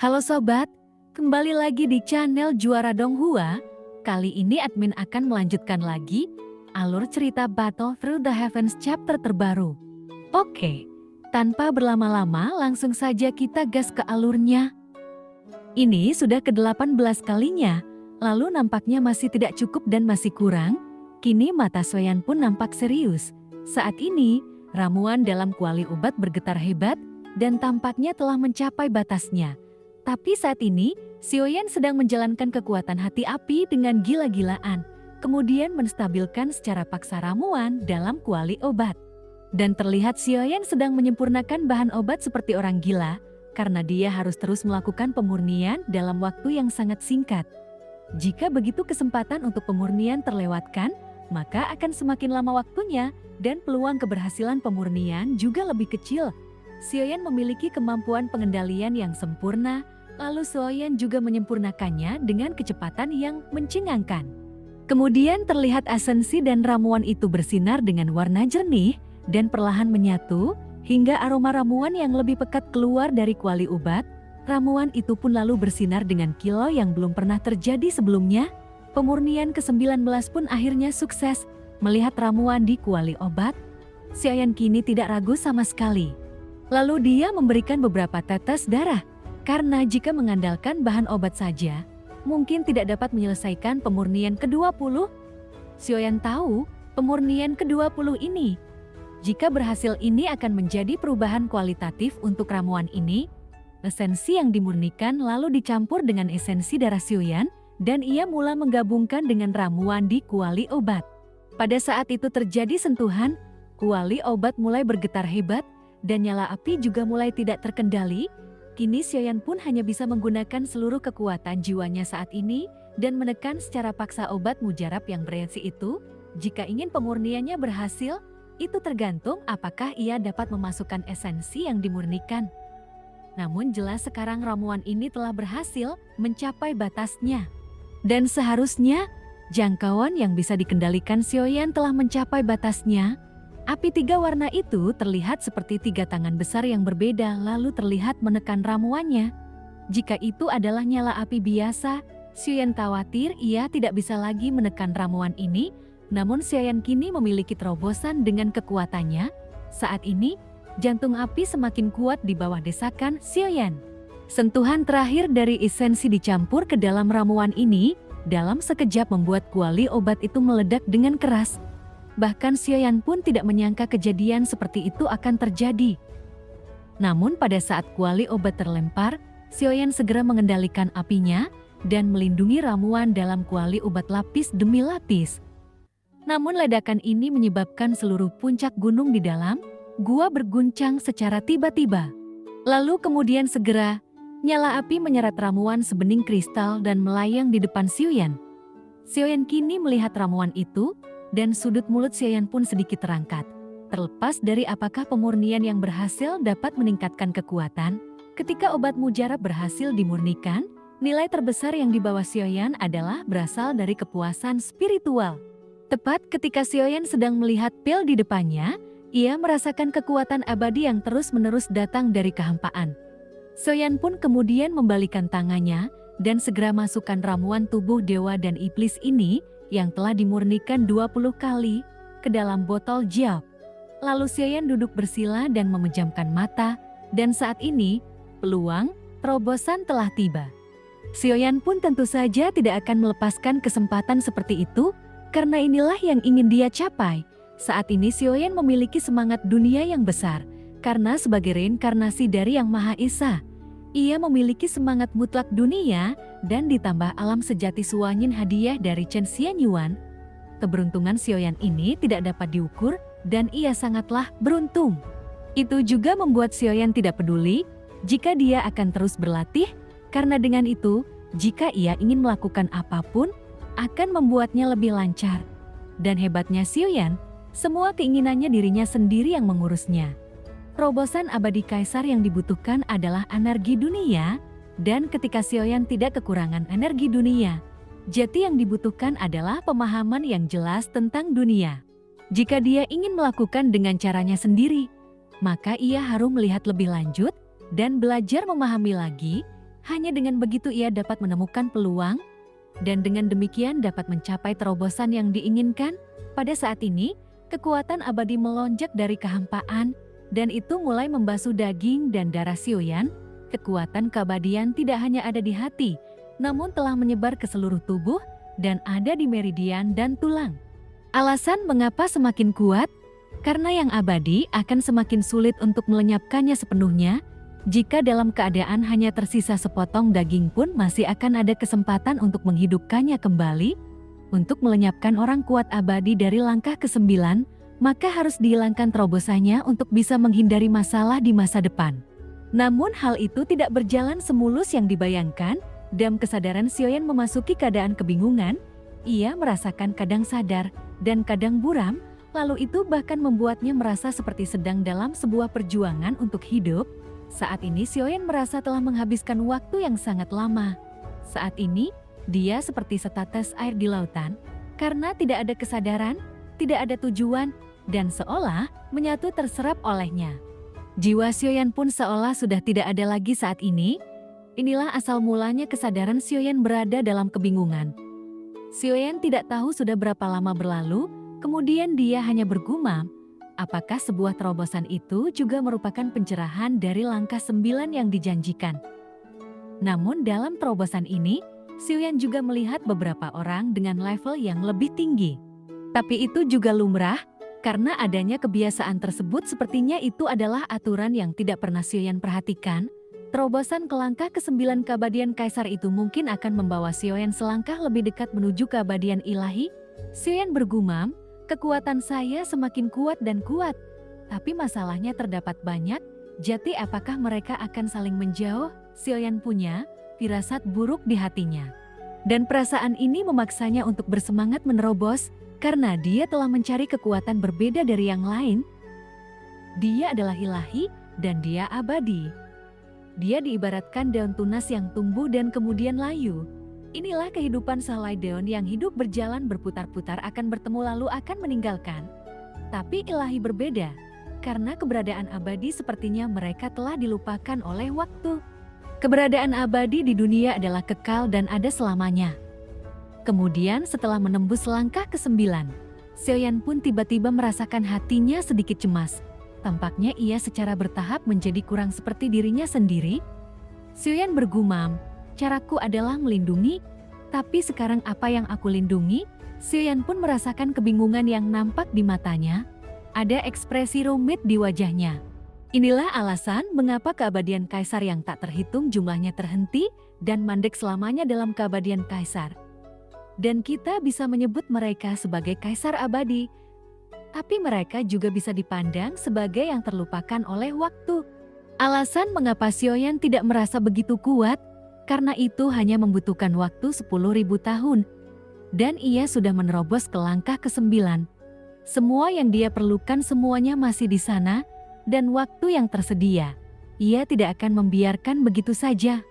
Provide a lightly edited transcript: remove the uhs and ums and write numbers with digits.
Halo sobat, kembali lagi di channel Juara Donghua. Kali ini admin akan melanjutkan lagi alur cerita Battle Through the Heavens chapter terbaru. Oke, tanpa berlama-lama langsung saja kita gas ke alurnya. Ini sudah ke-18 kalinya, lalu nampaknya masih tidak cukup dan masih kurang. Kini mata Soyan pun nampak serius. Saat ini, ramuan dalam kuali obat bergetar hebat dan tampaknya telah mencapai batasnya. Tapi saat ini, Sioyan sedang menjalankan kekuatan hati api dengan gila-gilaan, kemudian menstabilkan secara paksa ramuan dalam kuali obat. Dan terlihat Sioyan sedang menyempurnakan bahan obat seperti orang gila, karena dia harus terus melakukan pemurnian dalam waktu yang sangat singkat. Jika begitu kesempatan untuk pemurnian terlewatkan, maka akan semakin lama waktunya dan peluang keberhasilan pemurnian juga lebih kecil. Sioyan memiliki kemampuan pengendalian yang sempurna, lalu Sioyan juga menyempurnakannya dengan kecepatan yang mencengangkan. Kemudian terlihat esensi dan ramuan itu bersinar dengan warna jernih dan perlahan menyatu, hingga aroma ramuan yang lebih pekat keluar dari kuali obat. Ramuan itu pun lalu bersinar dengan kilau yang belum pernah terjadi sebelumnya. Pemurnian ke-19 pun akhirnya sukses. Melihat ramuan di kuali obat, Sioyan kini tidak ragu sama sekali. Lalu dia memberikan beberapa tetes darah, karena jika mengandalkan bahan obat saja, mungkin tidak dapat menyelesaikan pemurnian ke-20. Sioyan tahu pemurnian ke-20 ini, jika berhasil ini akan menjadi perubahan kualitatif untuk ramuan ini. Esensi yang dimurnikan lalu dicampur dengan esensi darah Sioyan, dan ia mulai menggabungkan dengan ramuan di kuali obat. Pada saat itu terjadi sentuhan, kuali obat mulai bergetar hebat, dan nyala api juga mulai tidak terkendali. Kini Sioyan pun hanya bisa menggunakan seluruh kekuatan jiwanya saat ini dan menekan secara paksa obat mujarab yang bereaksi itu. Jika ingin pemurniannya berhasil, itu tergantung apakah ia dapat memasukkan esensi yang dimurnikan. Namun jelas sekarang ramuan ini telah berhasil mencapai batasnya. Dan seharusnya jangkauan yang bisa dikendalikan Sioyan telah mencapai batasnya. Api 3 warna itu terlihat seperti 3 tangan besar yang berbeda lalu terlihat menekan ramuannya. Jika itu adalah nyala api biasa, Sioyan khawatir ia tidak bisa lagi menekan ramuan ini. Namun Sioyan kini memiliki terobosan dengan kekuatannya. Saat ini, jantung api semakin kuat di bawah desakan Sioyan. Sentuhan terakhir dari esensi dicampur ke dalam ramuan ini, dalam sekejap membuat kuali obat itu meledak dengan keras. Bahkan Sioyan pun tidak menyangka kejadian seperti itu akan terjadi. Namun pada saat kuali obat terlempar, Sioyan segera mengendalikan apinya dan melindungi ramuan dalam kuali obat lapis demi lapis. Namun ledakan ini menyebabkan seluruh puncak gunung di dalam gua berguncang secara tiba-tiba. Lalu kemudian segera, nyala api menyeret ramuan sebening kristal dan melayang di depan Sioyan. Sioyan kini melihat ramuan itu, dan sudut mulut Sioyan pun sedikit terangkat. Terlepas dari apakah pemurnian yang berhasil dapat meningkatkan kekuatan, ketika obat mujarab berhasil dimurnikan, nilai terbesar yang dibawa Sioyan adalah berasal dari kepuasan spiritual. Tepat ketika Sioyan sedang melihat pil di depannya, ia merasakan kekuatan abadi yang terus-menerus datang dari kehampaan. Sioyan pun kemudian membalikan tangannya dan segera masukkan ramuan tubuh dewa dan iblis ini yang telah dimurnikan 20 kali ke dalam botol jiao. Lalu Sioyan duduk bersila dan memejamkan mata, dan saat ini peluang terobosan telah tiba. Sioyan pun tentu saja tidak akan melepaskan kesempatan seperti itu, karena inilah yang ingin dia capai. Saat ini Sioyan memiliki semangat dunia yang besar, karena sebagai reinkarnasi dari Yang Maha Esa, ia memiliki semangat mutlak dunia dan ditambah alam sejati Suanyin hadiah dari Chen Xianyuan. Keberuntungan Sioyan ini tidak dapat diukur dan ia sangatlah beruntung. Itu juga membuat Sioyan tidak peduli jika dia akan terus berlatih, karena dengan itu, jika ia ingin melakukan apapun, akan membuatnya lebih lancar. Dan hebatnya Sioyan, semua keinginannya dirinya sendiri yang mengurusnya. Terobosan abadi kaisar yang dibutuhkan adalah energi dunia, dan ketika Sioyan tidak kekurangan energi dunia, jati yang dibutuhkan adalah pemahaman yang jelas tentang dunia. Jika dia ingin melakukan dengan caranya sendiri, maka ia harus melihat lebih lanjut dan belajar memahami lagi Hanya dengan begitu ia dapat menemukan peluang, dan dengan demikian dapat mencapai terobosan yang diinginkan. Pada saat ini, kekuatan abadi melonjak dari kehampaan, dan itu mulai membasuh daging dan darah Sioyan. Kekuatan keabadian tidak hanya ada di hati, namun telah menyebar ke seluruh tubuh, dan ada di meridian dan tulang. Alasan mengapa semakin kuat? Karena yang abadi akan semakin sulit untuk melenyapkannya sepenuhnya. Jika dalam keadaan hanya tersisa sepotong daging pun masih akan ada kesempatan untuk menghidupkannya kembali. Untuk melenyapkan orang kuat abadi dari langkah ke-9, maka harus dihilangkan terobosannya untuk bisa menghindari masalah di masa depan. Namun hal itu tidak berjalan semulus yang dibayangkan. Dalam kesadaran Sioyan memasuki keadaan kebingungan. Ia merasakan kadang sadar dan kadang buram, lalu itu bahkan membuatnya merasa seperti sedang dalam sebuah perjuangan untuk hidup. Saat ini Sioyan merasa telah menghabiskan waktu yang sangat lama. Saat ini, dia seperti setetes air di lautan, karena tidak ada kesadaran, tidak ada tujuan, dan seolah menyatu terserap olehnya. Jiwa Sioyan pun seolah sudah tidak ada lagi saat ini. Inilah asal mulanya kesadaran Sioyan berada dalam kebingungan. Sioyan tidak tahu sudah berapa lama berlalu, kemudian dia hanya bergumam, apakah sebuah terobosan itu juga merupakan pencerahan dari langkah 9 yang dijanjikan. Namun dalam terobosan ini, Sioyan juga melihat beberapa orang dengan level yang lebih tinggi. Tapi itu juga lumrah, karena adanya kebiasaan tersebut sepertinya itu adalah aturan yang tidak pernah Sioyan perhatikan. Terobosan ke langkah ke-9 keabadian kaisar itu mungkin akan membawa Sioyan selangkah lebih dekat menuju keabadian ilahi. Sioyan bergumam, kekuatan saya semakin kuat dan kuat, tapi masalahnya terdapat banyak. Jadi apakah mereka akan saling menjauh? Sioyan punya firasat buruk di hatinya. Dan perasaan ini memaksanya untuk bersemangat menerobos, karena dia telah mencari kekuatan berbeda dari yang lain. Dia adalah ilahi, dan dia abadi. Dia diibaratkan daun tunas yang tumbuh dan kemudian layu. Inilah kehidupan sehelai daun yang hidup berjalan berputar-putar akan bertemu lalu akan meninggalkan. Tapi ilahi berbeda, karena keberadaan abadi sepertinya mereka telah dilupakan oleh waktu. Keberadaan abadi di dunia adalah kekal dan ada selamanya. Kemudian setelah menembus langkah ke-9, Sioyan pun tiba-tiba merasakan hatinya sedikit cemas. Tampaknya ia secara bertahap menjadi kurang seperti dirinya sendiri. Sioyan bergumam, caraku adalah melindungi, tapi sekarang apa yang aku lindungi? Sioyan pun merasakan kebingungan yang nampak di matanya. Ada ekspresi rumit di wajahnya. Inilah alasan mengapa keabadian kaisar yang tak terhitung jumlahnya terhenti dan mandek selamanya dalam keabadian kaisar. Dan kita bisa menyebut mereka sebagai kaisar abadi. Tapi mereka juga bisa dipandang sebagai yang terlupakan oleh waktu. Alasan mengapa Sioyan tidak merasa begitu kuat, karena itu hanya membutuhkan waktu 10.000 tahun. Dan ia sudah menerobos ke langkah ke-9. Semua yang dia perlukan semuanya masih di sana, dan waktu yang tersedia. Ia tidak akan membiarkan begitu saja.